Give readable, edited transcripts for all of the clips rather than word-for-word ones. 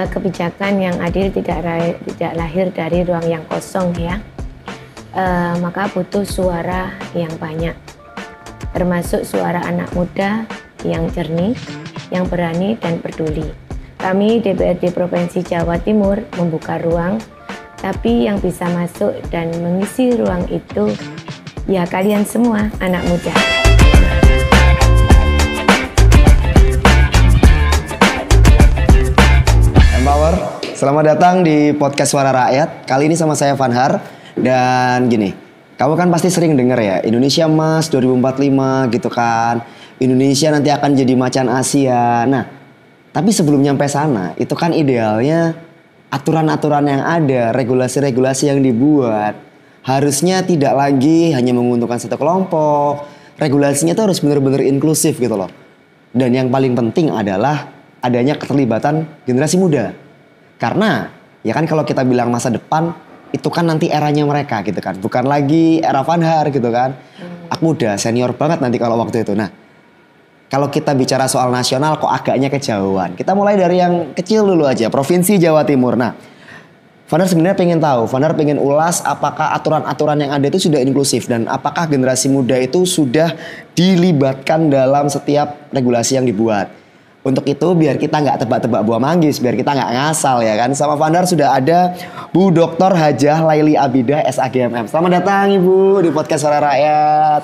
kebijakan yang adil tidak lahir dari ruang yang kosong ya. Maka butuh suara yang banyak, termasuk suara anak muda yang jernih, yang berani dan peduli. Kami DPRD Provinsi Jawa Timur membuka ruang, tapi yang bisa masuk dan mengisi ruang itu ya kalian semua anak muda. Empower, selamat datang di podcast Suara Rakyat. Kali ini sama saya Fanhar. Dan gini, kamu kan pasti sering denger ya, Indonesia Emas 2045 gitu kan. Indonesia nanti akan jadi macan Asia. Nah, tapi sebelum nyampe sana, itu kan idealnya aturan-aturan yang ada, regulasi-regulasi yang dibuat harusnya tidak lagi hanya menguntungkan satu kelompok. Regulasinya tuh harus benar-benar inklusif gitu loh. Dan yang paling penting adalah adanya keterlibatan generasi muda. Karena ya kan kalau kita bilang masa depan, itu kan nanti eranya mereka gitu kan. Bukan lagi era Fanhar gitu kan. Aku udah senior banget nanti kalau waktu itu. Nah, kalau kita bicara soal nasional kok agaknya kejauhan. Kita mulai dari yang kecil dulu aja, Provinsi Jawa Timur. Nah, Fanhar sebenarnya pengen tahu, Fanhar pengen ulas apakah aturan-aturan yang ada itu sudah inklusif dan apakah generasi muda itu sudah dilibatkan dalam setiap regulasi yang dibuat. Untuk itu biar kita nggak tebak-tebak buah manggis, biar kita nggak ngasal ya kan. Sama Fanhar sudah ada Bu Dr. Hajah Laili Abidah SAGMM. Selamat datang Ibu di podcast Suara Rakyat.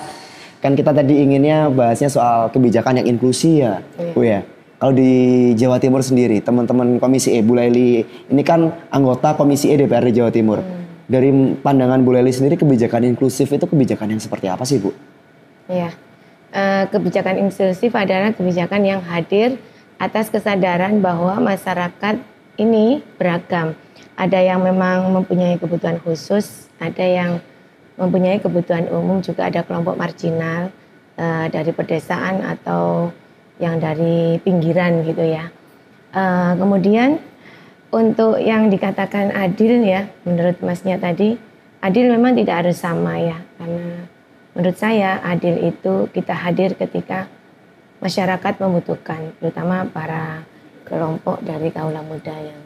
Kan kita tadi inginnya bahasnya soal kebijakan yang inklusi ya, Bu ya. Kalau di Jawa Timur sendiri, teman-teman Komisi E, Bu Laili ini kan anggota Komisi E DPRD Jawa Timur. Dari pandangan Bu Laili sendiri, kebijakan inklusif itu kebijakan yang seperti apa sih, Bu? Iya, kebijakan inklusif adalah kebijakan yang hadir atas kesadaran bahwa masyarakat ini beragam. Ada yang memang mempunyai kebutuhan khusus, ada yang mempunyai kebutuhan umum, juga ada kelompok marginal dari pedesaan atau yang dari pinggiran gitu ya. Kemudian untuk yang dikatakan adil ya, menurut Masnya tadi, adil memang tidak harus sama ya. Karena menurut saya adil itu kita hadir ketika masyarakat membutuhkan, terutama para kelompok dari kaula muda yang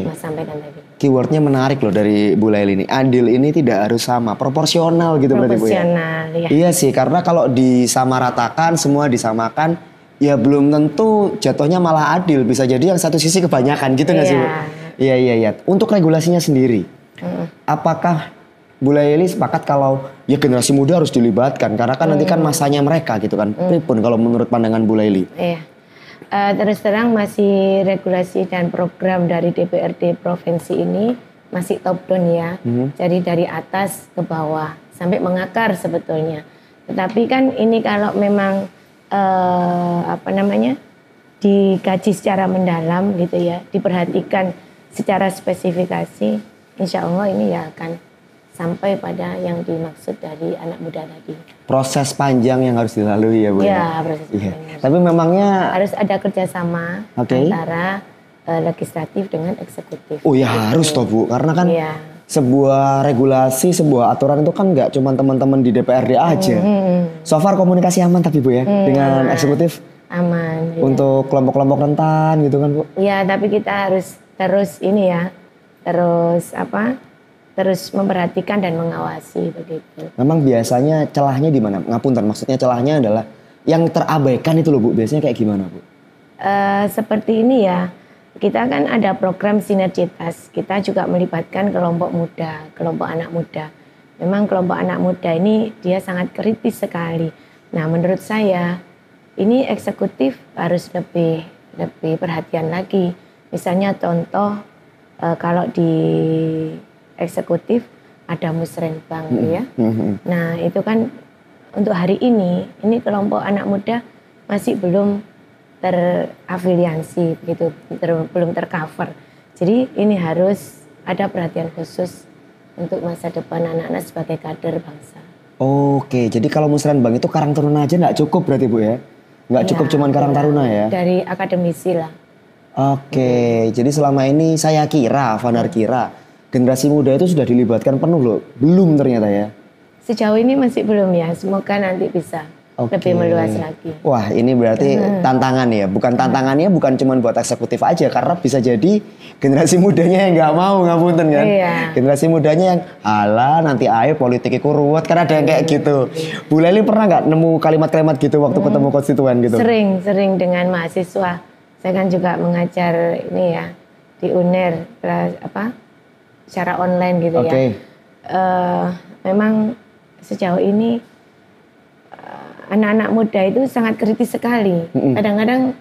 Mas sampaikan tadi. Keywordnya menarik loh dari Bu Laili ini. Adil ini tidak harus sama, proporsional gitu berarti Bu ya? Proporsional ya. Iya sih, karena kalau disamaratakan, semua disamakan, ya belum tentu jatuhnya malah adil. Bisa jadi yang satu sisi kebanyakan gitu nggak sih Bu? Iya. Untuk regulasinya sendiri, apakah Bu Laili sepakat kalau ya generasi muda harus dilibatkan? Karena kan nanti kan masanya mereka gitu kan. Pripun kalau menurut pandangan Bu Laili? Iya. Terus terang masih regulasi dan program dari DPRD Provinsi ini masih top down ya. Jadi dari atas ke bawah sampai mengakar sebetulnya. Tetapi kan ini kalau memang dikaji secara mendalam gitu ya, diperhatikan secara spesifikasi, insya Allah ini ya akan sampai pada yang dimaksud dari anak muda tadi. Proses panjang yang harus dilalui ya Bu? Ya, proses panjang. Tapi memangnya harus ada kerjasama antara legislatif dengan eksekutif. Oh ya harus toh Bu, karena kan sebuah regulasi, sebuah aturan itu kan nggak cuma teman-teman di DPRD aja. So far komunikasi aman tapi Bu ya, dengan eksekutif? Aman. Untuk kelompok-kelompok rentan gitu kan Bu? Iya, tapi kita harus terus memperhatikan dan mengawasi begitu. Memang biasanya celahnya di mana? Ngapunten, maksudnya celahnya adalah yang terabaikan itu loh Bu. Biasanya kayak gimana Bu? Seperti ini ya. Kita kan ada program sinergitas. Kita juga melibatkan kelompok muda, kelompok anak muda. Memang kelompok anak muda ini dia sangat kritis sekali. Nah, menurut saya ini eksekutif harus lebih perhatian lagi. Misalnya contoh kalau di eksekutif ada musrenbang ya. Nah itu kan untuk hari ini kelompok anak muda masih belum terafiliasi begitu, belum tercover. Jadi ini harus ada perhatian khusus untuk masa depan anak-anak sebagai kader bangsa. Oke, jadi kalau musrenbang itu Karang Taruna aja nggak cukup berarti Bu ya? Nggak cukup cuman Karang Taruna ya? Dari akademisi lah. Oke, jadi selama ini saya kira, Fanhar kira generasi muda itu sudah dilibatkan penuh loh. Belum ternyata ya. Sejauh ini masih belum ya, semoga nanti bisa. lebih meluas lagi. Wah, ini berarti tantangan ya. Bukan tantangannya bukan cuma buat eksekutif aja, karena bisa jadi generasi mudanya yang nggak mau, ngapunten kan. Iya. Generasi mudanya yang alah nanti ayo politik itu ruwet, karena ada yang kayak gitu. Bu Leli pernah nggak nemu kalimat-kalimat gitu waktu ketemu konstituen gitu? Sering dengan mahasiswa. Saya kan juga mengajar ini ya di UNER secara online gitu ya. Memang sejauh ini anak-anak muda itu sangat kritis sekali. Kadang-kadang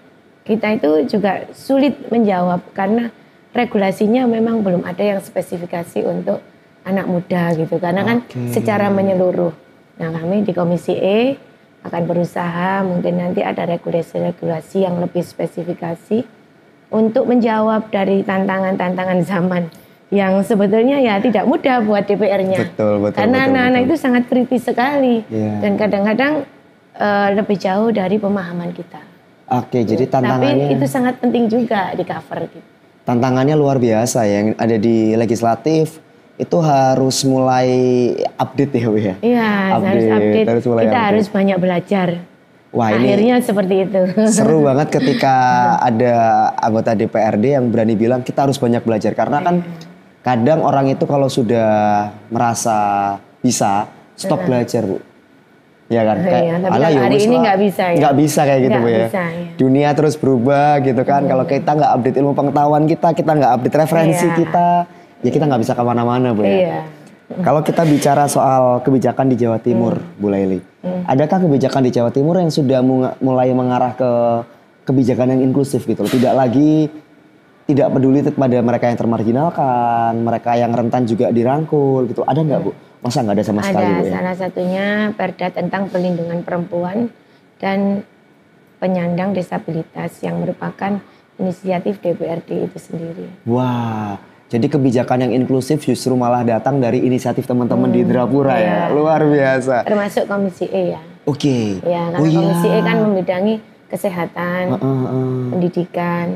kita itu juga sulit menjawab karena regulasinya memang belum ada yang spesifikasi untuk anak muda gitu. Karena kan secara menyeluruh. Nah, kami di Komisi E akan berusaha mungkin nanti ada regulasi-regulasi yang lebih spesifikasi untuk menjawab dari tantangan-tantangan zaman yang sebetulnya ya tidak mudah buat DPR-nya. Betul. Karena anak-anak itu sangat kritis sekali dan kadang-kadang lebih jauh dari pemahaman kita. Jadi tantangannya. Tapi itu sangat penting juga di cover gitu. Tantangannya luar biasa yang ada di legislatif itu harus mulai update ya Bu ya. Iya, harus update. Kita harus banyak belajar. Wah, akhirnya ini seperti itu. Seru banget ketika ada anggota DPRD yang berani bilang kita harus banyak belajar karena kan kadang orang itu kalau sudah merasa bisa stop belajar Bu. Ya kan, kayak hari ini nggak bisa ya. Nggak bisa kayak gitu Bu ya. Dunia terus berubah gitu kan. Kalau kita nggak update ilmu pengetahuan kita nggak update referensi kita, ya kita nggak bisa kemana-mana Bu ya. Kalau kita bicara soal kebijakan di Jawa Timur, Bu Leli, adakah kebijakan di Jawa Timur yang sudah mulai mengarah ke kebijakan yang inklusif gitu loh? Tidak peduli pada mereka yang termarginalkan, mereka yang rentan juga dirangkul gitu. Ada nggak Bu? Masa nggak ada sama sekali? Ada, salah satunya Perda tentang Perlindungan Perempuan dan Penyandang Disabilitas yang merupakan inisiatif DPRD itu sendiri. Wah, jadi kebijakan yang inklusif justru malah datang dari inisiatif teman-teman di Indrapura ya, luar biasa. Termasuk Komisi E ya. Oke. Ya, karena Komisi E kan membidangi kesehatan, pendidikan,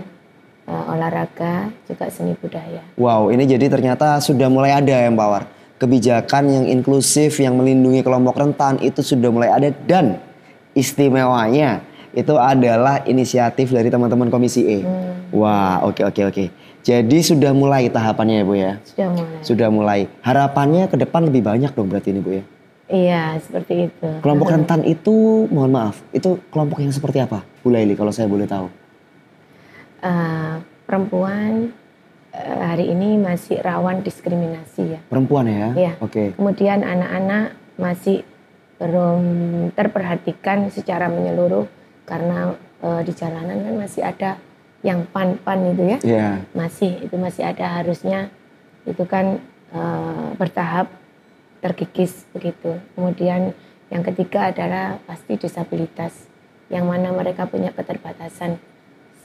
olahraga, juga seni budaya. Wow, ini jadi ternyata sudah mulai ada ya Mbak War. Kebijakan yang inklusif, yang melindungi kelompok rentan itu sudah mulai ada dan istimewanya itu adalah inisiatif dari teman-teman Komisi E. Wah, oke. Jadi sudah mulai tahapannya ya Bu ya? Sudah mulai. Harapannya ke depan lebih banyak dong berarti ini Bu ya? Iya, seperti itu. Kelompok rentan itu, mohon maaf, itu kelompok yang seperti apa Bu Leli kalau saya boleh tahu? Perempuan hari ini masih rawan diskriminasi ya. Perempuan ya? Iya. Oke. Kemudian anak-anak masih belum terperhatikan secara menyeluruh karena di jalanan kan masih ada yang pan-pan itu ya. Iya. Masih ada, harusnya itu kan bertahap terkikis begitu. Kemudian yang ketiga adalah pasti disabilitas yang mana mereka punya keterbatasan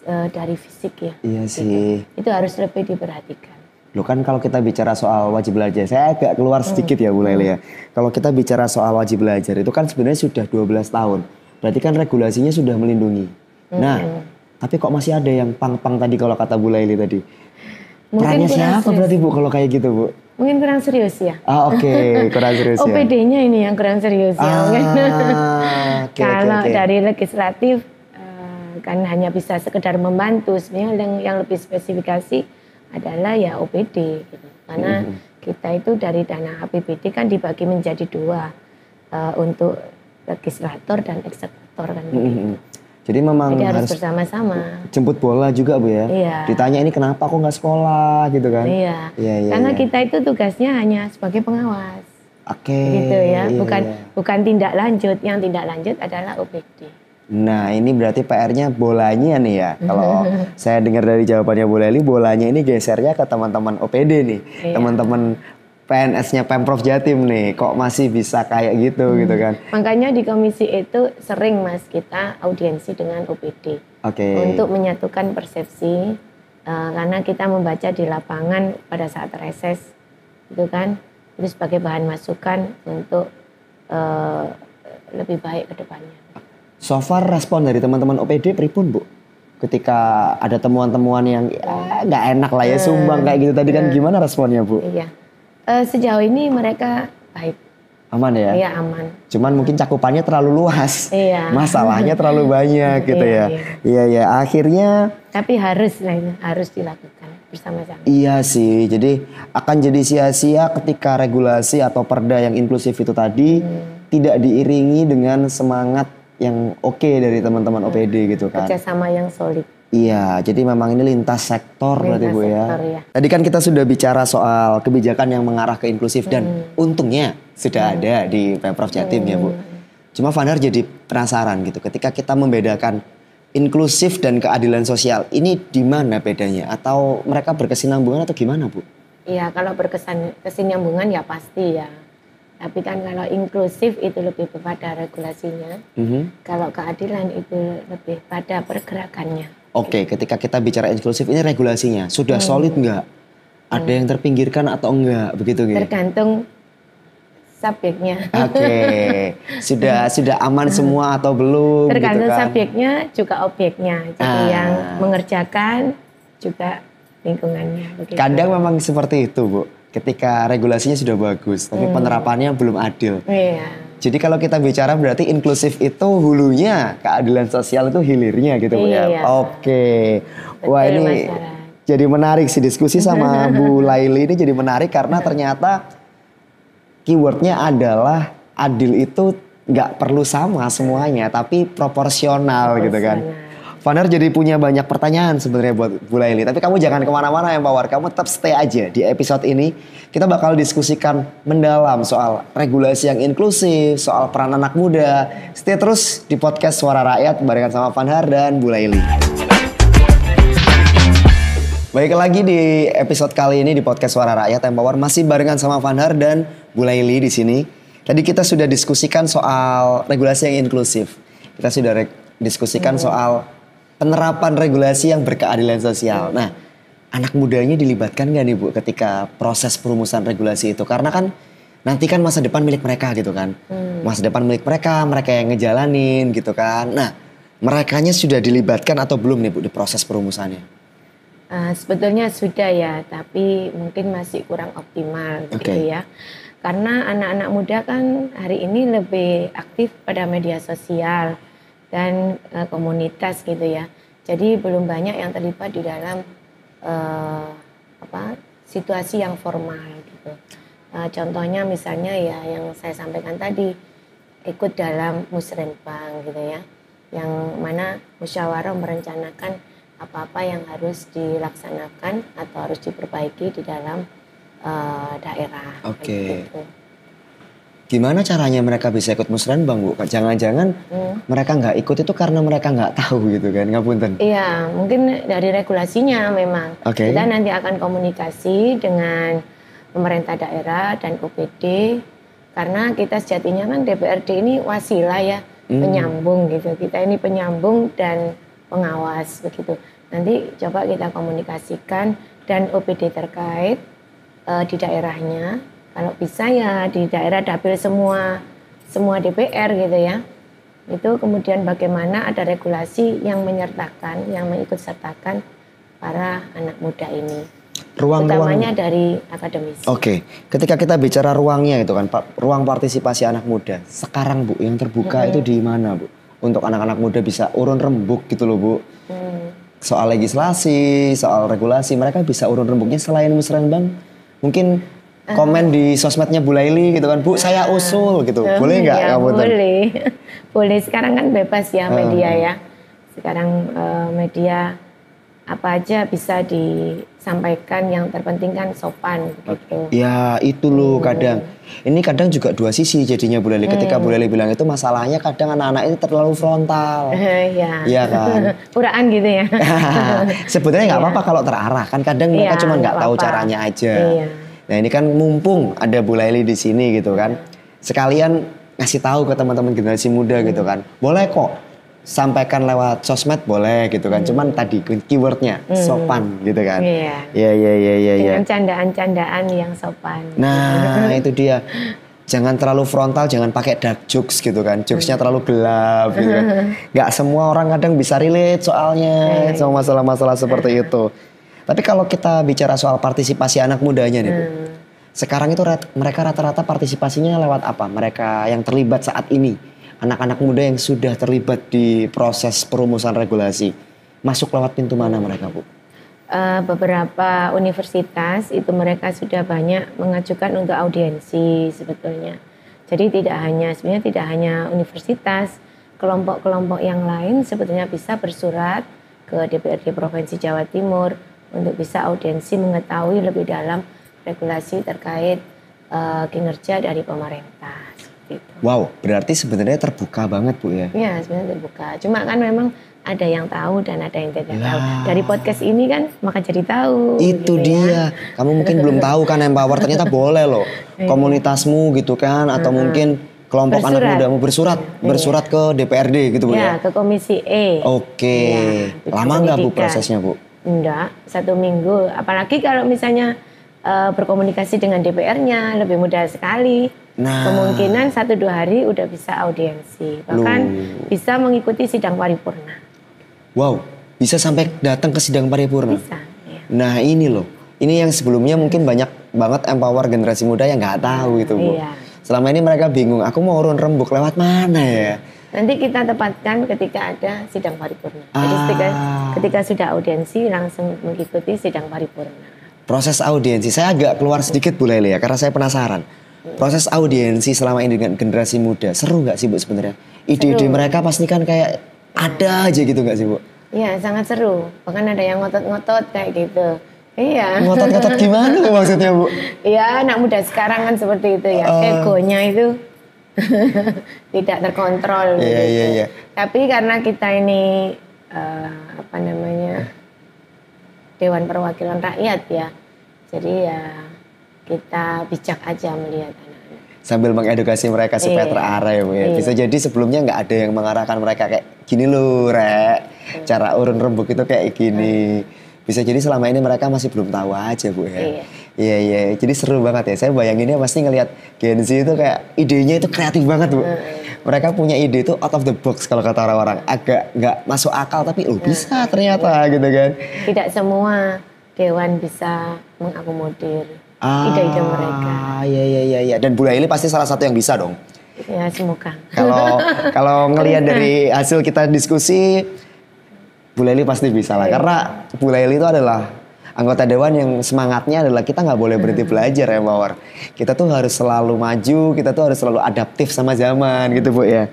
dari fisik ya. Iya gitu. sih. Itu harus lebih diperhatikan. Loh kan kalau kita bicara soal wajib belajar, saya agak keluar sedikit ya Bu Leli ya. Kalau kita bicara soal wajib belajar itu kan sebenarnya sudah 12 tahun. Berarti kan regulasinya sudah melindungi. Nah, tapi kok masih ada yang pang-pang tadi kalau kata Bu Leli tadi. Perannya siapa berarti Bu kalau kayak gitu Bu? Mungkin kurang serius ya. Oke, kurang serius ya. OPD-nya ini yang kurang serius ya. Kalau dari legislatif kan hanya bisa sekedar membantu, sebenarnya yang lebih spesifikasi adalah ya OPD gitu. Karena kita itu dari dana APBD kan dibagi menjadi dua, untuk legislator dan eksekutor kan begitu. Jadi memang harus bersama-sama. Jemput bola juga Bu ya. Iya. Ditanya ini kenapa kok nggak sekolah gitu kan. Iya. Karena kita itu tugasnya hanya sebagai pengawas. Oke. Gitu ya. Bukan tindak lanjut. Yang tindak lanjut adalah OPD. Nah ini berarti PR-nya bolanya nih ya. Kalau saya dengar dari jawabannya Bu Leli, bolanya ini gesernya ke teman-teman OPD nih. Iya. Teman-teman PNS-nya Pemprov Jatim nih, kok masih bisa kayak gitu gitu kan. Makanya di komisi itu sering Mas kita audiensi dengan OPD. Untuk menyatukan persepsi, karena kita membaca di lapangan pada saat reses gitu kan. Itu sebagai bahan masukan untuk lebih baik ke depannya. So far respon dari teman-teman OPD pripun Bu? Ketika ada temuan-temuan yang nggak enak lah ya, sumbang kayak gitu tadi kan, gimana responnya Bu? Iya. Sejauh ini mereka baik. Aman ya? Iya, aman. Cuman mungkin cakupannya terlalu luas. Iya. Masalahnya terlalu banyak gitu ya. Iya, akhirnya. Tapi harus dilakukan bersama-sama. Iya sih, jadi akan jadi sia-sia ketika regulasi atau perda yang inklusif itu tadi tidak diiringi dengan semangat yang oke dari teman-teman OPD gitu kan. Kerjasama yang solid. Iya, jadi memang ini lintas sektor berarti Bu ya. Ya. Tadi kan kita sudah bicara soal kebijakan yang mengarah ke inklusif dan untungnya sudah ada di Pemprov Jatim ya Bu. Cuma Vanhar jadi penasaran gitu, ketika kita membedakan inklusif dan keadilan sosial, ini di mana bedanya? Atau mereka berkesinambungan atau gimana Bu? Iya, kalau berkesinambungan ya pasti ya. Tapi kan kalau inklusif itu lebih pada regulasinya. Kalau keadilan itu lebih pada pergerakannya. Oke, ketika kita bicara inklusif ini regulasinya sudah solid nggak? Ada yang terpinggirkan atau enggak begitu gitu? Tergantung subjeknya. Oke, sudah aman semua atau belum? Tergantung gitu kan? subjeknya juga objeknya. Jadi yang mengerjakan juga lingkungannya. Begitu. Kadang memang seperti itu Bu. Ketika regulasinya sudah bagus, tapi penerapannya belum adil. Iya. Jadi kalau kita bicara berarti inklusif itu hulunya, keadilan sosial itu hilirnya gitu Bu ya. Iya. Oke. Wah Betul, ini masyarakat. jadi menarik sih diskusi sama Bu Laili ini jadi menarik karena ternyata keywordnya adalah adil itu nggak perlu sama semuanya, tapi proporsional gitu kan. Vanhar jadi punya banyak pertanyaan sebenarnya buat Bu Laili. Tapi kamu jangan kemana-mana ya Power. Kamu tetap stay aja di episode ini. Kita bakal diskusikan mendalam soal regulasi yang inklusif, soal peran anak muda. Stay terus di podcast Suara Rakyat barengan sama Vanhar dan Bu Laili. Baik lagi di episode kali ini di podcast Suara Rakyat Empower masih barengan sama Vanhar dan Bu Laili di sini. Tadi kita sudah diskusikan soal regulasi yang inklusif. Kita sudah diskusikan soal penerapan regulasi yang berkeadilan sosial. Nah, anak mudanya dilibatkan nggak nih Bu ketika proses perumusan regulasi itu? Karena kan nanti kan masa depan milik mereka gitu kan. Masa depan milik mereka, mereka yang ngejalanin gitu kan. Nah, merekanya sudah dilibatkan atau belum nih Bu di proses perumusannya? Sebetulnya sudah ya, tapi mungkin masih kurang optimal gitu ya. Karena anak-anak muda kan hari ini lebih aktif pada media sosial dan komunitas gitu ya. Jadi belum banyak yang terlibat di dalam situasi yang formal gitu. Contohnya misalnya ya yang saya sampaikan tadi, ikut dalam musrenbang gitu ya. Yang mana musyawarah merencanakan apa-apa yang harus dilaksanakan atau harus diperbaiki di dalam daerah. Oke. Gitu. Gimana caranya mereka bisa ikut musrenbang Bu? Jangan-jangan mereka nggak ikut itu karena mereka nggak tahu gitu kan, ngapunten. Iya, mungkin dari regulasinya memang. Kita nanti akan komunikasi dengan pemerintah daerah dan OPD. Karena kita sejatinya kan DPRD ini wasilah ya, penyambung gitu. Kita ini penyambung dan pengawas begitu. Nanti coba kita komunikasikan dan OPD terkait di daerahnya. Kalau bisa ya di daerah dapil semua DPR gitu ya. Itu kemudian bagaimana ada regulasi yang menyertakan, yang mengikut sertakan para anak muda ini. Utamanya dari akademis. Oke, ketika kita bicara ruangnya itu kan, ruang partisipasi anak muda. Sekarang Bu, yang terbuka itu di mana Bu? Untuk anak-anak muda bisa urun rembuk gitu loh Bu. Soal legislasi, soal regulasi, mereka bisa urun rembuknya selain musrenbang. Mungkin komen di sosmednya Bu Laili gitu kan, Bu saya usul gitu, boleh nggak? Ya, boleh. Sekarang kan bebas ya media ya. Sekarang media apa aja bisa disampaikan, yang terpenting kan sopan gitu. Ya itu loh kadang. Ini kadang juga dua sisi jadinya Bu Laili. Ketika Bu Laili bilang itu masalahnya kadang anak-anak itu terlalu frontal. Iya kan. Uraan gitu ya. Sebetulnya nggak apa-apa kalau terarah kan, kadang mereka cuma nggak tahu caranya aja. Nah ini kan mumpung ada Bu Laili di sini gitu kan, sekalian ngasih tahu ke teman-teman generasi muda gitu kan, boleh kok sampaikan lewat sosmed boleh gitu kan, cuman tadi keywordnya sopan gitu kan. Iya. Dengan candaan-candaan yang sopan. Nah itu dia, jangan terlalu frontal, jangan pakai dark jokes gitu kan, jokesnya terlalu gelap gitu kan. Gak semua orang kadang bisa relate soalnya sama masalah-masalah seperti itu. Tapi kalau kita bicara soal partisipasi anak mudanya nih Bu, Sekarang itu mereka rata-rata partisipasinya lewat apa? Mereka yang terlibat saat ini, anak-anak muda yang sudah terlibat di proses perumusan regulasi, masuk lewat pintu mana mereka, Bu? Beberapa universitas itu mereka sudah banyak mengajukan untuk audiensi sebetulnya. Jadi sebenarnya tidak hanya universitas, kelompok-kelompok yang lain sebetulnya bisa bersurat ke DPRD Provinsi Jawa Timur untuk bisa audiensi mengetahui lebih dalam regulasi terkait kinerja dari pemerintah. Gitu. Wow, berarti sebenarnya terbuka banget, Bu ya? Iya, sebenarnya terbuka. Cuma kan memang ada yang tahu dan ada yang tidak tahu. Dari podcast ini kan maka jadi tahu. Itu gitu dia. Ya. Kamu mungkin belum tahu kan Empower, ternyata boleh loh. Komunitasmu gitu kan, atau mungkin kelompok anak mudamu bersurat ke DPRD gitu, Bu ya? Ke Komisi E. Oke. Lama nggak, Bu, prosesnya, Bu? Enggak, 1 minggu. Apalagi kalau misalnya berkomunikasi dengan DPR-nya lebih mudah sekali. Kemungkinan 1-2 hari udah bisa audiensi. Bahkan bisa mengikuti sidang paripurna. Wow, bisa sampai datang ke sidang paripurna? Bisa, ya. Nah ini loh, ini yang sebelumnya mungkin banyak banget Empower generasi muda yang nggak tahu itu, Bu. Iya. Selama ini mereka bingung, aku mau urun rembuk lewat mana ya? Nanti kita tepatkan ketika ada sidang paripurna. Jadi ketika sudah audiensi langsung mengikuti sidang paripurna. Proses audiensi, saya agak keluar sedikit Bu Lely ya, karena saya penasaran. Proses audiensi selama ini dengan generasi muda, seru nggak sih Bu sebenarnya? Ide-ide mereka pasti kan kayak ada aja gitu nggak sih Bu? Iya, sangat seru. Bahkan ada yang ngotot-ngotot kayak gitu. Iya. Ngotot-ngotot gimana Bu maksudnya Bu? Iya, anak muda sekarang kan seperti itu ya. Egonya itu tidak terkontrol. Iya, gitu. iya. Tapi karena kita ini Dewan Perwakilan Rakyat ya. Jadi ya kita bijak aja melihat anak-anak. Sambil mengedukasi mereka supaya terarah ya Bu ya. Bisa jadi sebelumnya nggak ada yang mengarahkan mereka kayak gini loh Rek. Cara urun rembuk itu kayak gini. Bisa jadi selama ini mereka masih belum tahu aja Bu ya. Iya. Jadi seru banget ya. Saya bayanginnya pasti ngelihat Gen Z itu kayak idenya itu kreatif banget Bu. Mereka punya ide itu out of the box kalau kata orang-orang. Agak nggak masuk akal tapi bisa ternyata gitu kan. Tidak semua dewan bisa mengakomodir ide-ide mereka. Iya. Dan Bu Laili pasti salah satu yang bisa dong. Ya semoga. Kalau ngelihat dari hasil kita diskusi, Bu Laili pasti bisa lah. Karena Bu Laili itu adalah anggota dewan yang semangatnya adalah kita nggak boleh berhenti belajar ya Mawar. Kita tuh harus selalu maju, kita tuh harus selalu adaptif sama zaman gitu Bu ya.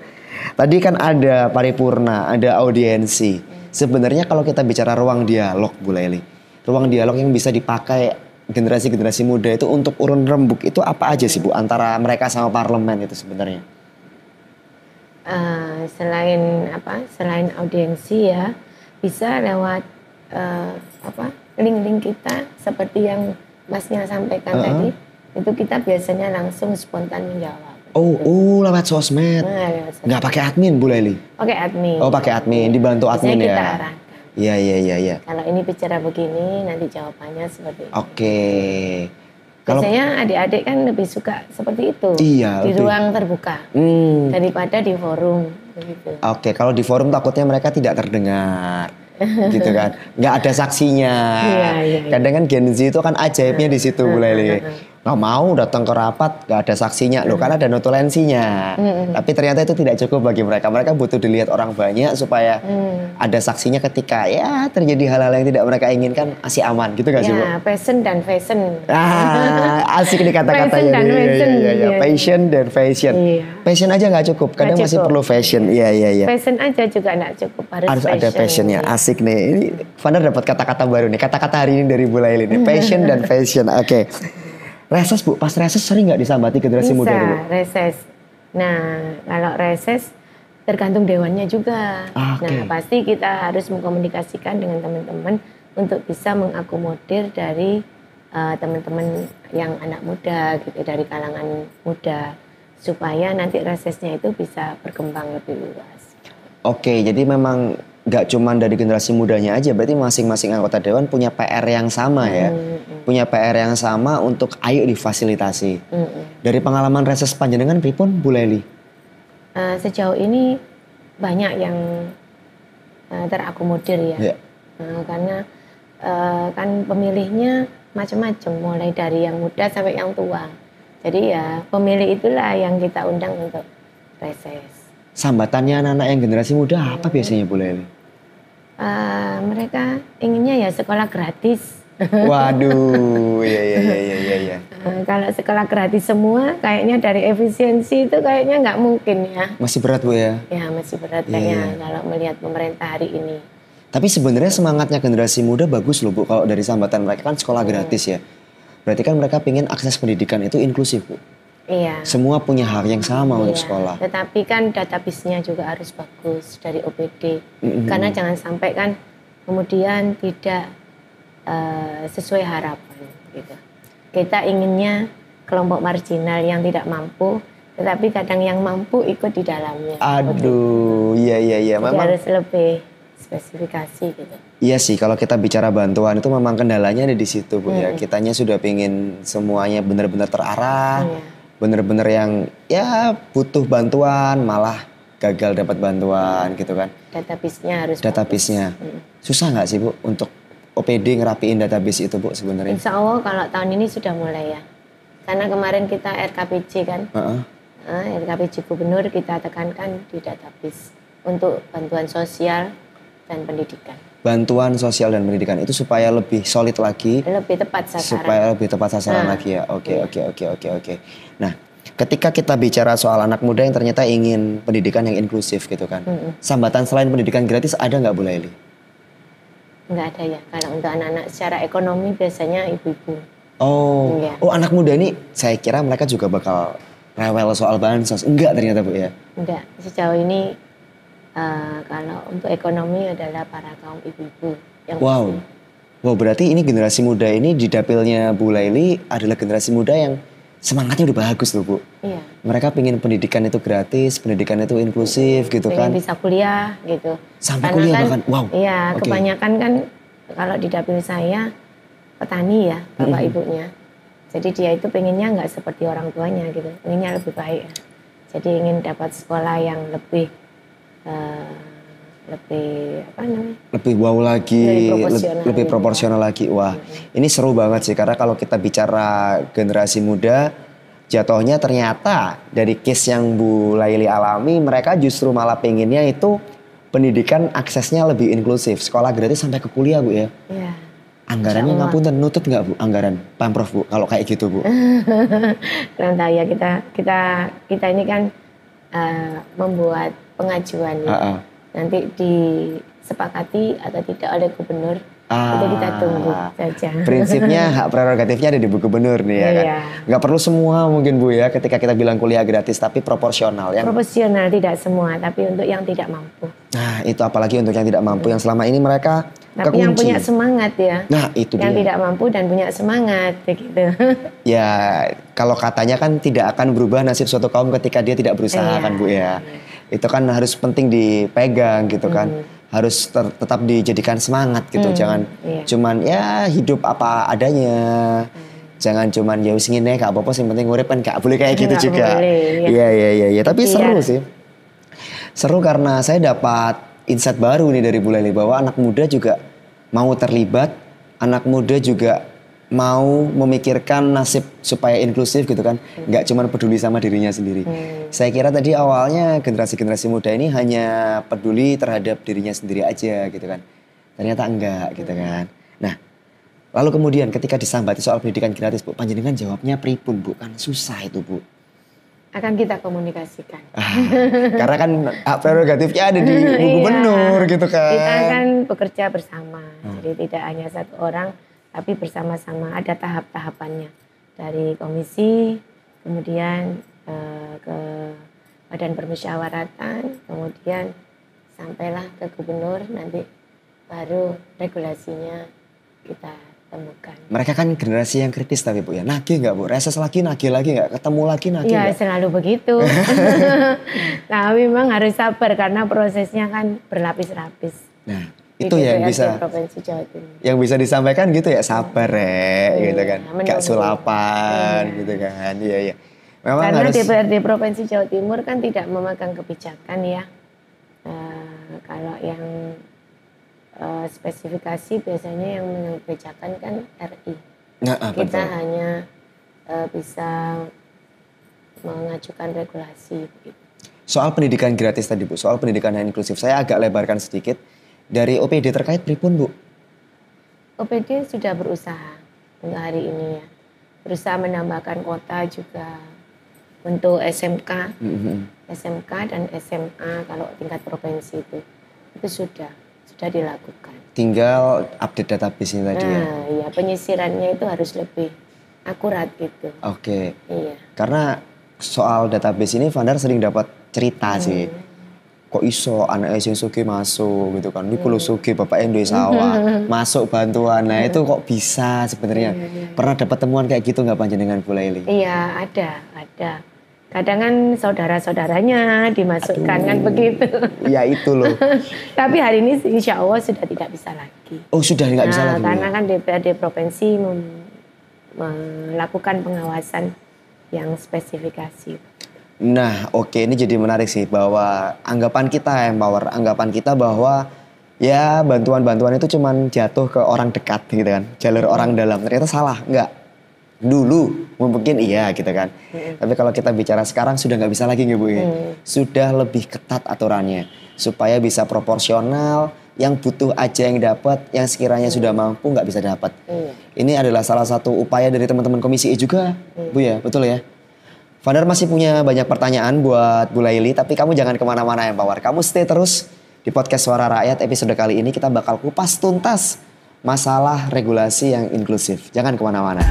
Tadi kan ada paripurna, ada audiensi. Sebenarnya kalau kita bicara ruang dialog Bu Laili, ruang dialog yang bisa dipakai generasi-generasi muda itu untuk urun rembuk itu apa aja sih Bu antara mereka sama parlemen itu sebenarnya? Selain audiensi ya bisa lewat link-link kita seperti yang Masnya sampaikan tadi, itu kita biasanya langsung spontan menjawab. Lewat sosmed. Nggak pakai admin Bu Laili? Pakai admin. Pakai admin, dibantu admin ya. Kita arahkan. Iya. Kalau ini bicara begini, nanti jawabannya seperti itu. Oke. Biasanya adik-adik kan lebih suka seperti itu. Iya. Di ruang terbuka. Daripada di forum. Gitu. Oke, kalau di forum takutnya mereka tidak terdengar. Gitu kan. Nggak ada saksinya. Iya. Kadang kan Gen Z itu kan ajaibnya di situ Bu Laili. Nggak mau datang ke rapat, nggak ada saksinya. Loh kan ada notulensinya. Tapi ternyata itu tidak cukup bagi mereka. Mereka butuh dilihat orang banyak supaya ada saksinya ketika ya terjadi hal-hal yang tidak mereka inginkan masih aman. Gitu gak sih Bu? Ya, passion dan fashion. Asik nih kata-katanya. Iya. Passion dan fashion. Iya. Passion aja nggak cukup. Kadang masih perlu fashion. Iya. Fashion aja juga nggak cukup. Harus ada passionnya. Asik nih. Ini Fanda dapat kata-kata baru nih. Kata-kata hari ini dari Bu Laili nih. Passion dan fashion. Oke. Reses Bu, pas reses sering nggak disambati generasi muda dulu? Bisa, reses. Nah, kalau reses tergantung dewannya juga. Nah, pasti kita harus mengkomunikasikan dengan teman-teman untuk bisa mengakomodir dari teman-teman yang anak muda gitu, dari kalangan muda, supaya nanti resesnya itu bisa berkembang lebih luas. Oke, jadi memang nggak cuma dari generasi mudanya aja, berarti masing-masing anggota dewan punya PR yang sama ya. Punya PR yang sama untuk ayo difasilitasi. Dari pengalaman reses panjenengan pripun Bu Laili? Sejauh ini banyak yang terakomodir ya. Karena kan pemilihnya macam-macam, mulai dari yang muda sampai yang tua. Jadi ya pemilih itulah yang kita undang untuk reses. Sambatannya anak-anak yang generasi muda apa biasanya Bu Leli? Mereka inginnya ya sekolah gratis. Waduh, iya. Kalau sekolah gratis semua, kayaknya dari efisiensi itu kayaknya nggak mungkin ya. Masih berat Bu ya? Ya masih berat Iya, kayaknya iya. kalau melihat pemerintah hari ini. Tapi sebenarnya semangatnya generasi muda bagus loh Bu. Kalau dari sambatan mereka kan sekolah gratis ya. Berarti kan mereka pengen akses pendidikan itu inklusif Bu. Iya. Semua punya hak yang sama untuk Iya, sekolah. tetapi kan database-nya juga harus bagus dari OPD. Mm-mm. Karena jangan sampai kan kemudian tidak sesuai harapan gitu. Kita inginnya kelompok marginal yang tidak mampu, tetapi kadang yang mampu ikut di dalamnya. Aduh, iya. Jadi Memang harus lebih spesifikasi gitu. iya sih, kalau kita bicara bantuan itu memang kendalanya ada di situ Bu ya. Kitanya sudah pengen semuanya benar-benar terarah, Iya. benar-benar yang ya butuh bantuan malah gagal dapat bantuan gitu kan. Database-nya harus Database-nya. Susah nggak sih Bu untuk OPD ngerapiin database itu Bu sebenarnya? Insya Allah kalau tahun ini sudah mulai ya. Karena kemarin kita RKPJ kan, Heeh. RKPJ Gubernur kita tekankan di database untuk bantuan sosial dan pendidikan. Bantuan sosial dan pendidikan itu supaya lebih solid lagi, Lebih tepat sasaran. supaya lebih tepat sasaran Nah, lagi ya. Oke. Nah, ketika kita bicara soal anak muda yang ternyata ingin pendidikan yang inklusif gitu kan. Sambatan selain pendidikan gratis ada nggak Bu Laili? Enggak ada ya. Kalau untuk anak-anak secara ekonomi biasanya ibu-ibu. Oh, Iya. oh anak muda ini saya kira mereka juga bakal rewel soal bansos. Enggak ternyata Bu ya. Enggak, sejauh ini kalau untuk ekonomi adalah para kaum ibu-ibu yang Wow. Wow, berarti ini generasi muda ini di dapilnya Bu Laili adalah generasi muda yang semangatnya udah bagus loh Bu. Iya. Mereka pengen pendidikan itu gratis, pendidikan itu inklusif gitu Pengen kan. bisa kuliah gitu. Sampai Karena kuliah kan, bahkan. Wow. Iya, Oke. kebanyakan kan kalau di dapil saya petani ya bapak ibunya. Jadi dia itu pengennya nggak seperti orang tuanya gitu, pengennya lebih baik. Jadi ingin dapat sekolah yang lebih apa namanya? Lebih wow lagi, lebih gitu. proporsional lagi. Wah, ini seru banget sih karena kalau kita bicara generasi muda, jatuhnya ternyata dari case yang Bu Laili alami, mereka justru malah pengennya itu pendidikan aksesnya lebih inklusif, sekolah gratis sampai ke kuliah Bu ya. Iya. Anggarannya ngapunten, nutut nggak Bu anggaran Pemprov Bu kalau kayak gitu Bu? Kurang tahu ya kita ini kan membuat pengajuan ya. Nanti disepakati atau tidak oleh gubernur, itu kita tunggu saja. Prinsipnya hak prerogatifnya ada di Bu Gubernur nih ya kan. Iya. Nggak perlu semua mungkin Bu ya ketika kita bilang kuliah gratis tapi proporsional yang. Proporsional tidak semua, tapi untuk yang tidak mampu. Nah itu apalagi untuk yang tidak mampu yang selama ini mereka Tapi kekunci. yang punya semangat ya. Nah itu yang dia. tidak mampu dan punya semangat begitu. Ya kalau katanya kan tidak akan berubah nasib suatu kaum ketika dia tidak berusaha Iya. kan Bu ya. Itu kan harus penting dipegang gitu kan. Harus tetap dijadikan semangat gitu. Jangan Iya. cuman ya hidup apa adanya. Jangan cuman ya wis ngene gak apa-apa sing penting urip kan gak boleh kayak gitu Nggak juga. boleh, ya. Iya. Tapi Biar- seru sih. Seru karena saya dapat insight baru nih dari Bu Laili bahwa anak muda juga mau terlibat, anak muda juga mau memikirkan nasib supaya inklusif gitu kan, nggak cuma peduli sama dirinya sendiri. Saya kira tadi awalnya generasi-generasi muda ini hanya peduli terhadap dirinya sendiri aja gitu kan, ternyata enggak gitu kan. Nah, lalu kemudian ketika disambati soal pendidikan gratis Bu, panjenengan jawabnya pripun Bu, kan susah itu Bu. Akan kita komunikasikan. Karena kan hak prerogatifnya ada di Bu Iya. Gubernur gitu kan. Kita akan bekerja bersama, jadi tidak hanya satu orang, tapi bersama-sama ada tahap-tahapannya. Dari komisi, kemudian ke badan permusyawaratan, kemudian sampailah ke gubernur, nanti baru regulasinya kita temukan. Mereka kan generasi yang kritis tapi Bu ya. Nagih nggak Bu? Reses lagi nagih nggak? Ketemu lagi nagih Ya nggak? selalu begitu. Nah memang harus sabar karena prosesnya kan berlapis-lapis. Nah Di itu yang DPRD bisa Provinsi Jawa Timur. yang bisa disampaikan gitu ya, sabar gitu kan. menunggu. Gak sulapan gitu kan. Iya. Memang Karena harus DPRD Provinsi Jawa Timur kan tidak memegang kebijakan ya. Kalau yang spesifikasi biasanya yang memegang kebijakan kan RI. Kita betul. hanya bisa mengajukan regulasi begitu. Soal pendidikan gratis tadi Bu, soal pendidikan yang inklusif, saya agak lebarkan sedikit. Dari OPD terkait pripun Bu? OPD sudah berusaha untuk hari ini ya. Berusaha menambahkan kuota juga untuk SMK, SMK dan SMA kalau tingkat provinsi itu sudah dilakukan. Tinggal update database ini tadi ya? Nah, iya penyisirannya itu harus lebih akurat gitu. Oke. Iya. Karena soal database ini Vandar sering dapat cerita sih. Kok iso anak sing sugih masuk gitu kan. Ini kulo sugih bapak duwe sawah, masuk bantuan. Nah, itu kok bisa sebenarnya. Pernah dapat temuan kayak gitu nggak panjenengan Bu Laili? Iya, ada. Kadang kan saudara-saudaranya dimasukkan kan begitu. Ya itu loh. Tapi hari ini insya Allah sudah tidak bisa lagi. Oh sudah nggak bisa lagi. Karena kan DPRD provinsi melakukan pengawasan yang spesifikasi. Nah oke, ini jadi menarik sih bahwa anggapan kita Empower, anggapan kita bahwa ya bantuan-bantuan itu cuman jatuh ke orang dekat gitu kan, jalur orang dalam. Ternyata salah, enggak. Dulu mungkin iya gitu kan. Tapi kalau kita bicara sekarang sudah nggak bisa lagi nggak Bu ya? Sudah lebih ketat aturannya supaya bisa proporsional, yang butuh aja yang dapat, yang sekiranya sudah mampu nggak bisa dapat. Ini adalah salah satu upaya dari teman-teman Komisi E juga, Bu ya, betul ya? Vandar masih punya banyak pertanyaan buat Bu Laili, tapi kamu jangan kemana-mana Empower. Kamu stay terus di podcast Suara Rakyat. Episode kali ini kita bakal kupas tuntas masalah regulasi yang inklusif. Jangan kemana-mana.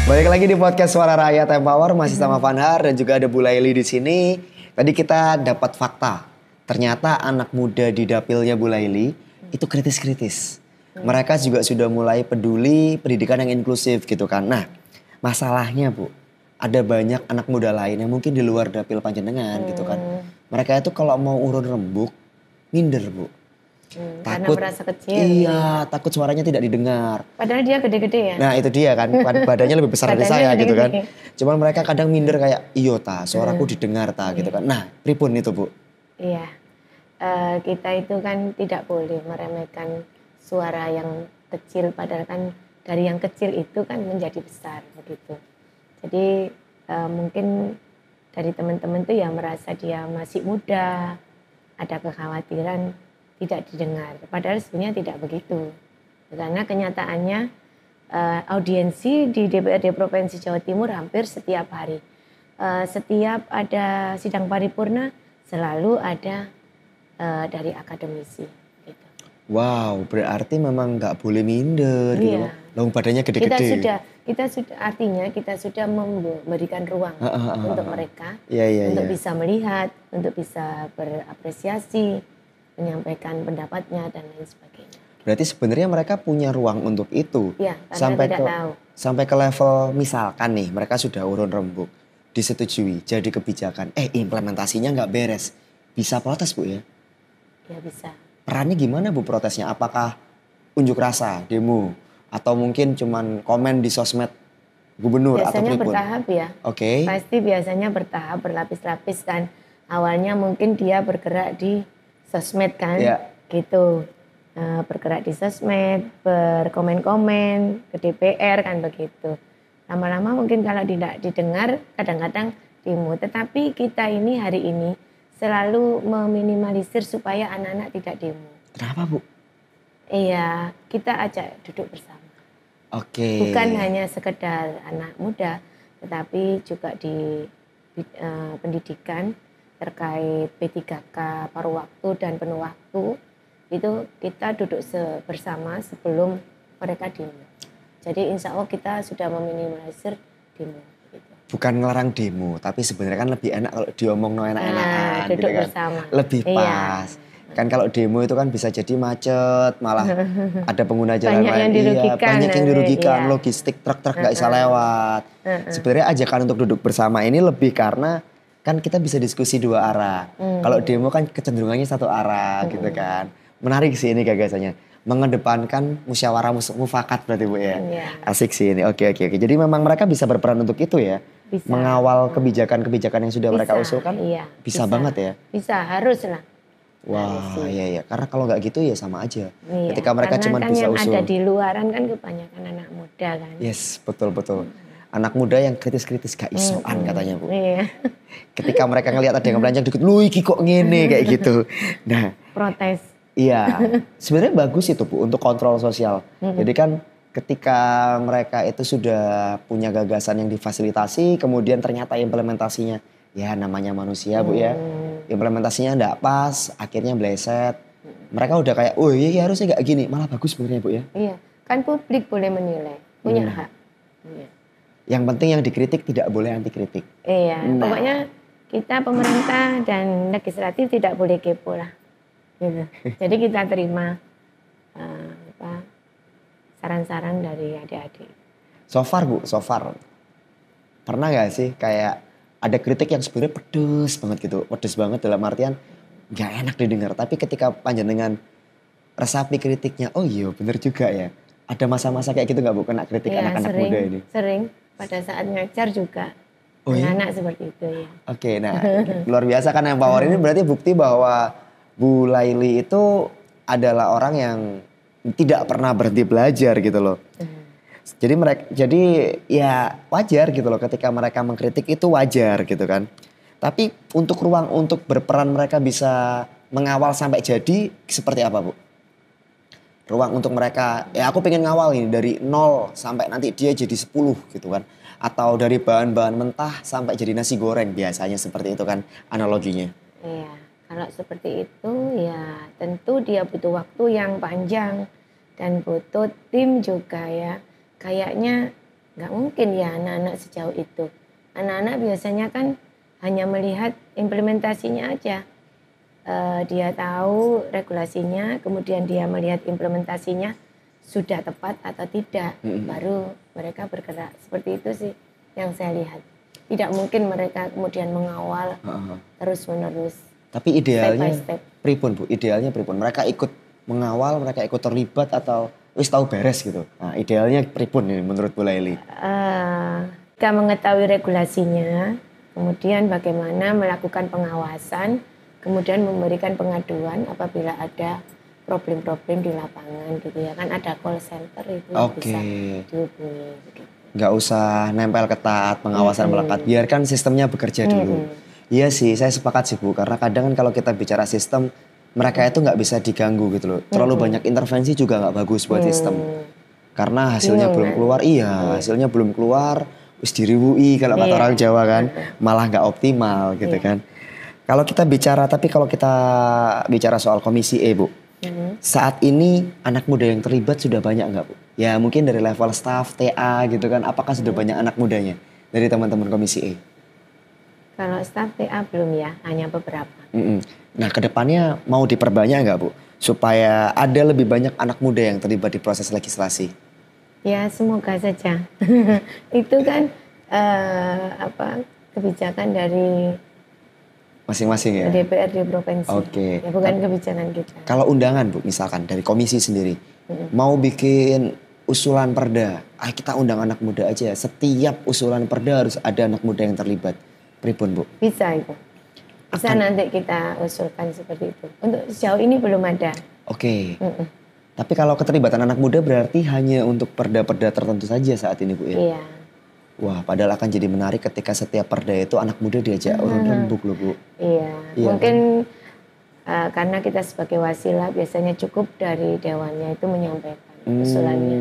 Balik lagi di podcast Suara Rakyat Empower, masih sama Vandar dan juga ada Bu Laili di sini. Tadi kita dapat fakta, ternyata anak muda di dapilnya Bu Laili itu kritis-kritis. Mereka juga sudah mulai peduli pendidikan yang inklusif gitu kan. Nah, masalahnya Bu, ada banyak anak muda lain yang mungkin di luar dapil panjenengan gitu kan. Mereka itu kalau mau urun rembuk, minder Bu. Takut, karena merasa kecil. Iya, takut suaranya tidak didengar. Padahal dia gede-gede ya. Nah itu dia kan, badannya lebih besar dari saya gitu kan. Cuman mereka kadang minder kayak, iyo ta, suaraku didengar ta gitu kan. Nah, pripun itu Bu? Iya, kita itu kan tidak boleh meremehkan suara yang kecil, padahal kan dari yang kecil itu kan menjadi besar begitu. Jadi mungkin dari teman-teman tuh ya merasa dia masih muda, ada kekhawatiran tidak didengar. Padahal sebenarnya tidak begitu. Karena kenyataannya audiensi di DPRD Provinsi Jawa Timur hampir setiap hari. Setiap ada sidang paripurna selalu ada dari akademisi. Gitu. Wow, berarti memang nggak boleh minder gitu. Loh badannya gede-gede. Kita sudah artinya kita sudah memberikan ruang untuk mereka untuk bisa melihat, untuk bisa berapresiasi, menyampaikan pendapatnya dan lain sebagainya. Berarti sebenarnya mereka punya ruang untuk itu. Ya, sampai ke level misalkan nih mereka sudah urun rembuk, disetujui jadi kebijakan, implementasinya nggak beres, bisa protes Bu ya? Ya bisa. Perannya gimana Bu protesnya? Apakah unjuk rasa, demo, atau mungkin cuman komen di sosmed gubernur atau biasanya pripun? Bertahap ya. Oke. Pasti biasanya bertahap, berlapis-lapis kan. Awalnya mungkin dia bergerak di sosmed kan, gitu. Bergerak di sosmed, berkomen-komen ke DPR kan begitu. Lama-lama mungkin kalau tidak didengar, kadang-kadang demo. Tetapi kita ini hari ini selalu meminimalisir supaya anak-anak tidak demo. Kenapa Bu? Iya, kita ajak duduk bersama. Oke. Bukan hanya sekedar anak muda, tetapi juga di pendidikan terkait P3K, paruh waktu dan penuh waktu, itu kita duduk bersama sebelum mereka demo. Jadi insya Allah kita sudah meminimalisir demo. Gitu. Bukan ngelarang demo, tapi sebenarnya kan lebih enak kalau diomong enak-enakan duduk gitu kan. Bersama. Lebih pas. Kan kalau demo itu kan bisa jadi macet, malah ada pengguna jalan lain. Banyak yang dirugikan, logistik truk-truk nggak bisa lewat. Sebenarnya ajakan untuk duduk bersama ini lebih karena kan kita bisa diskusi dua arah. Kalau demo kan kecenderungannya satu arah gitu kan. Menarik sih ini gagasannya. Mengedepankan musyawarah mufakat berarti Bu ya. Asik sih ini. Oke. Jadi memang mereka bisa berperan untuk itu ya. Bisa. Mengawal kebijakan-kebijakan yang sudah mereka usulkan. Iya, bisa banget ya. Bisa, harus lah. Wah, iya. Karena kalau nggak gitu ya sama aja. Iya, Ketika mereka karena cuma kan bisa yang usul. ada di luaran kan kebanyakan anak muda kan. Yes, betul. Anak muda yang kritis-kritis gak isoan katanya Bu. Iya. Ketika mereka ngelihat ada yang belanjang dikit, lu iki kok ngene kayak gitu. Nah, Protes. iya, sebenarnya bagus itu Bu untuk kontrol sosial. Jadi kan ketika mereka itu sudah punya gagasan yang difasilitasi, kemudian ternyata implementasinya, ya namanya manusia Bu ya, implementasinya enggak pas, akhirnya bleset. Mereka udah kayak, oh iya harusnya gak gini, malah bagus sebenarnya Bu ya. Iya, kan publik boleh menilai, punya hak. Iya. Yang penting yang dikritik tidak boleh anti kritik. Iya, pokoknya kita pemerintah dan legislatif tidak boleh kepo lah. Gitu. Jadi kita terima saran-saran dari adik-adik. So far Bu, pernah gak sih kayak ada kritik yang sebenarnya pedes banget gitu. Pedes banget dalam artian gak enak didengar. Tapi ketika panjenengan resapi kritiknya, oh iya bener juga ya. Ada masa-masa kayak gitu gak Bu, kena kritik Ya, anak-anak muda ini? Sering, pada saat ngajar juga. Oh, anak-anak seperti itu ya. Oke, nah luar biasa kan Empower ini berarti bukti bahwa Bu Laili itu adalah orang yang tidak pernah berhenti belajar gitu loh. Jadi ya wajar gitu loh ketika mereka mengkritik itu wajar gitu kan. Tapi untuk ruang untuk berperan mereka bisa mengawal sampai jadi seperti apa Bu? Ruang untuk mereka, ya aku pengen ngawal ini dari 0 sampai nanti dia jadi 10 gitu kan. Atau dari bahan-bahan mentah sampai jadi nasi goreng biasanya seperti itu kan analoginya. Iya, kalau seperti itu ya tentu dia butuh waktu yang panjang dan butuh tim juga ya. Kayaknya nggak mungkin ya anak-anak sejauh itu. Anak-anak biasanya kan hanya melihat implementasinya aja. Dia tahu regulasinya, kemudian dia melihat implementasinya sudah tepat atau tidak, baru mereka bergerak. Seperti itu sih yang saya lihat. Tidak mungkin mereka kemudian mengawal terus menerus. Tapi idealnya step by step. pripun Bu? Idealnya pripun? Mereka ikut mengawal, mereka ikut terlibat atau wis tahu beres gitu. Nah, idealnya pripun ini menurut Bu Laili? Kita mengetahui regulasinya, kemudian bagaimana melakukan pengawasan, kemudian memberikan pengaduan apabila ada problem-problem di lapangan gitu ya kan, ada call center itu bisa dihubungi gitu. Nggak usah nempel ketat, pengawasan melekat, biarkan sistemnya bekerja dulu. Iya sih, saya sepakat sih Bu, karena kadang kan kalau kita bicara sistem, mereka itu nggak bisa diganggu gitu loh. Terlalu banyak intervensi juga nggak bagus buat sistem. Karena hasilnya belum keluar, hasilnya belum keluar, wis diriwui kalau kata orang Jawa kan, malah nggak optimal gitu kan. Kalau kita bicara soal komisi E Bu, saat ini anak muda yang terlibat sudah banyak nggak Bu? Ya mungkin dari level staff, TA gitu kan, apakah sudah banyak anak mudanya dari teman-teman komisi E? Kalau staff TA belum ya, hanya beberapa. Nah kedepannya mau diperbanyak nggak Bu? Supaya ada lebih banyak anak muda yang terlibat di proses legislasi. Ya semoga saja. Itu kan kebijakan dari masing-masing ya? DPRD provinsi. Oke. Ya bukan kebijakan kita. Kalau undangan Bu, misalkan dari komisi sendiri, mau bikin usulan perda, kita undang anak muda aja. Setiap usulan perda harus ada anak muda yang terlibat. Pripun Bu? Bisa itu. Bisa nanti kita usulkan seperti itu. Untuk sejauh ini belum ada. Oke. Tapi kalau keterlibatan anak muda berarti hanya untuk perda-perda tertentu saja saat ini Bu ya? Iya. Wah, padahal akan jadi menarik ketika setiap perda itu anak muda diajak urun rembuk loh Bu. Iya, mungkin karena kita sebagai wasilah biasanya cukup dari dewannya itu menyampaikan usulannya.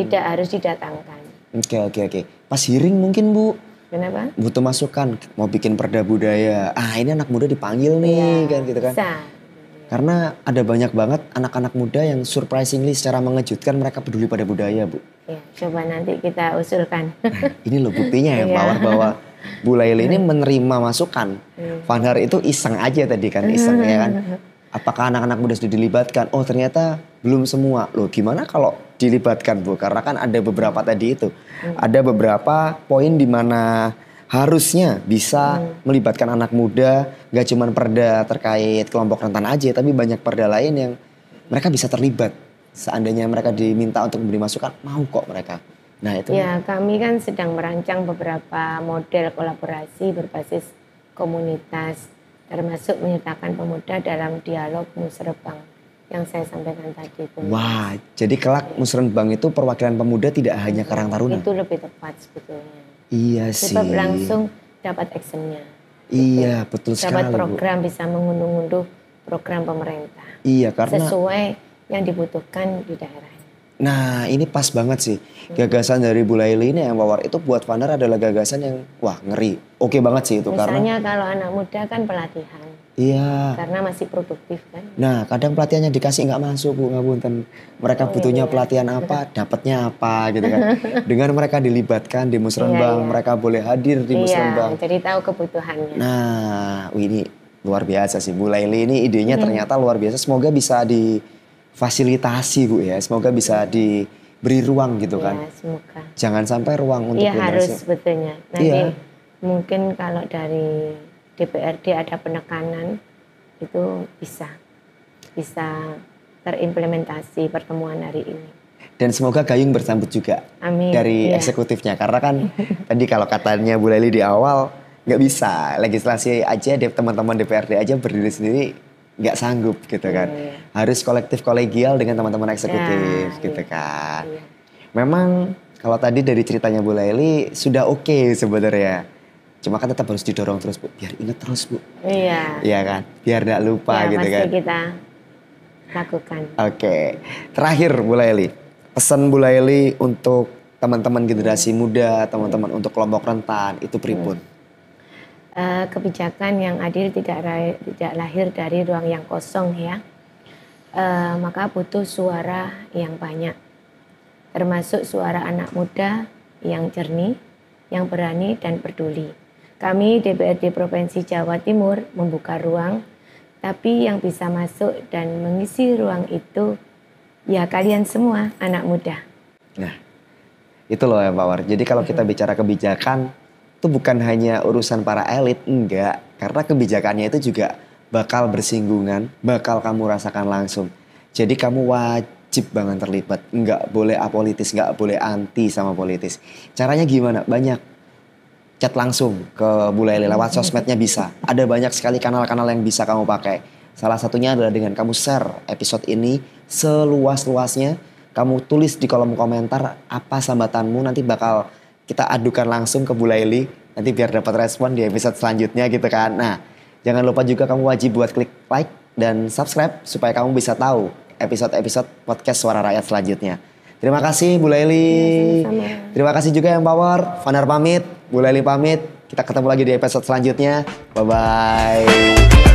Tidak harus didatangkan. Oke. Pas hearing mungkin Bu. Kenapa? Butuh masukan, mau bikin perda budaya. Ini anak muda dipanggil nih kan gitu kan. Bisa. Karena ada banyak banget anak-anak muda yang surprisingly secara mengejutkan mereka peduli pada budaya Bu. Ya, coba nanti kita usulkan. Nah, ini loh buktinya ya bahwa Bu Laili ini menerima masukan. Vanhar itu iseng aja tadi kan, iseng ya kan. Apakah anak-anak muda sudah dilibatkan? Oh ternyata belum semua. Loh gimana kalau dilibatkan Bu? Karena kan ada beberapa tadi itu. Ada beberapa poin di mana harusnya bisa melibatkan anak muda, gak cuma perda terkait kelompok rentan aja, tapi banyak perda lain yang mereka bisa terlibat. Seandainya mereka diminta untuk memberi masukan, mau kok mereka. Nah itu. Ya kami kan sedang merancang beberapa model kolaborasi berbasis komunitas. termasuk menyertakan pemuda dalam dialog musrebang yang saya sampaikan tadi itu. Wah, jadi kelak musrenbang itu perwakilan pemuda tidak hanya Karang Taruna. Itu lebih tepat sebetulnya. Iya sih. Sebab langsung dapat actionnya. Iya, betul sekali, dapat program, Bu. Bisa mengunduh-unduh program pemerintah. Iya, karena sesuai yang dibutuhkan di daerah. Nah, ini pas banget sih. Gagasan dari Bu Laili ini yang Power itu buat Vanar adalah gagasan yang wah ngeri. Oke banget sih itu. Misalnya karena kalau anak muda kan pelatihan. Iya. Karena masih produktif kan. Nah, kadang pelatihannya dikasih nggak masuk, Bu, ngapunten. Mereka butuhnya iya. pelatihan apa, dapatnya apa gitu kan. Dengan mereka dilibatkan di musrenbang, mereka boleh hadir di musrenbang. Jadi tahu kebutuhannya. Nah, ini luar biasa sih Bu Laili ini idenya ternyata luar biasa. Semoga bisa difasilitasi, Bu ya. Semoga bisa diberi ruang gitu kan. Iya, semoga. Jangan sampai ruang untuk Iya harus sebetulnya. Nanti mungkin kalau dari DPRD ada penekanan itu bisa terimplementasi pertemuan hari ini. Dan semoga gayung bersambut juga. Amin. Dari eksekutifnya. Karena kan tadi kalau katanya Bu Laili di awal nggak bisa legislasi aja, teman-teman DPRD aja berdiri sendiri nggak sanggup gitu kan. Harus kolektif kolegial dengan teman-teman eksekutif gitu kan. Memang kalau tadi dari ceritanya Bu Laili sudah oke sebenarnya. Cuma kan tetap harus didorong terus, Bu. Biar ingat terus, Bu. Iya. Iya kan? Biar nggak lupa gitu kan. Pasti kita lakukan. Oke. Terakhir Bu Laili. Pesan Bu Laili untuk teman-teman generasi muda, teman-teman untuk kelompok rentan itu pripun? Kebijakan yang adil tidak lahir dari ruang yang kosong ya. Maka butuh suara yang banyak. Termasuk suara anak muda yang jernih, yang berani dan peduli. Kami DPRD Provinsi Jawa Timur membuka ruang, tapi yang bisa masuk dan mengisi ruang itu ya kalian semua anak muda. Nah, itu loh ya Pak War. Jadi kalau kita bicara kebijakan, itu bukan hanya urusan para elit, enggak. Karena kebijakannya itu juga bakal bersinggungan, bakal kamu rasakan langsung. Jadi kamu wajib banget terlibat, enggak boleh apolitis, enggak boleh anti sama politis. Caranya gimana? Banyak. Chat langsung ke Bu Laili lewat sosmednya bisa. Ada banyak sekali kanal-kanal yang bisa kamu pakai. Salah satunya adalah dengan kamu share episode ini seluas-luasnya. Kamu tulis di kolom komentar apa sambatanmu, nanti bakal kita adukan langsung ke Bu Laili. Nanti biar dapat respon di episode selanjutnya gitu kan. Nah, jangan lupa juga kamu wajib buat klik like dan subscribe supaya kamu bisa tahu episode-episode podcast Suara Rakyat selanjutnya. Terima kasih Bu Laili. Sama-sama. Terima kasih juga yang Power. Vanar pamit, Bu Laili pamit. Kita ketemu lagi di episode selanjutnya. Bye-bye.